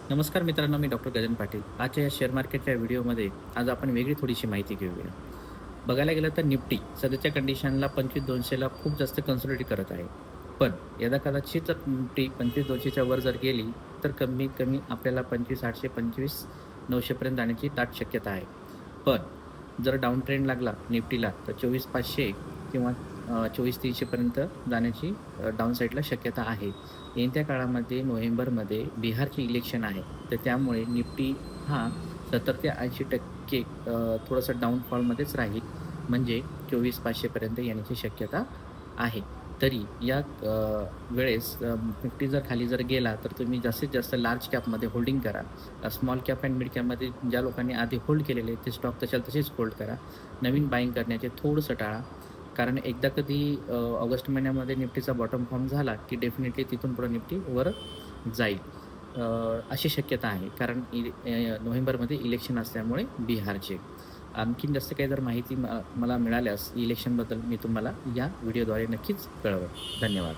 नमस्कार मित्रांनो, मी डॉक्टर गजानन पाटील. आजच्या या शेअर मार्केटच्या व्हिडिओमध्ये आज आपण वेगळी थोडीशी माहिती घेऊया. बघायला गेलं तर निफ्टी सध्याच्या कंडिशनला 25,200ला खूप जास्त कन्सोलिडेट करत आहे. पण यदा कदाचित निफ्टी 25,200च्या वर जर गेली, तर कमीत कमी आपल्याला 25,800, 25,900 पर्यंत जाण्याची दाट शक्यता आहे. पण जर डाउन ट्रेंड लागला निफ्टीला, तर 24,500 किंवा 24,300 पर्यंत जाण्याची डाउन साईडला शक्यता आहे. येत्या काळामध्ये नोव्हेंबरमध्ये बिहारचे इलेक्शन आहे. तर त्यामुळे निफ्टी हा 70% ते 80% थोडंसं डाउनफॉलमध्येच राहील. म्हणजे 24,500 पर्यंत येण्याची शक्यता आहे. तरी या वेळेस निफ्टी जर खाली जर गेला, तर तुम्ही जास्तीत जास्त लार्ज कॅपमध्ये होल्डिंग करा. स्मॉल कॅप अँड मिड कॅपमध्ये ज्या लोकांनी आधी होल्ड केलेले ते स्टॉक तशाला तसेच होल्ड करा. नवीन बायिंग करण्याचे थोडंसं टाळा. कारण एकदा कधी ऑगस्ट महिन्यामध्ये निफ्टीचा बॉटम फॉर्म झाला, की डेफिनेटली तिथून पुढे निफ्टी वर जाईल. अशी शक्यता आहे. कारण नोव्हेंबरमध्ये इलेक्शन असल्यामुळे बिहारचे. आणखीन जास्त काही जर माहिती मला मिळाल्यास इलेक्शनबद्दल मी तुम्हाला या व्हिडिओद्वारे नक्कीच कळवेन. धन्यवाद.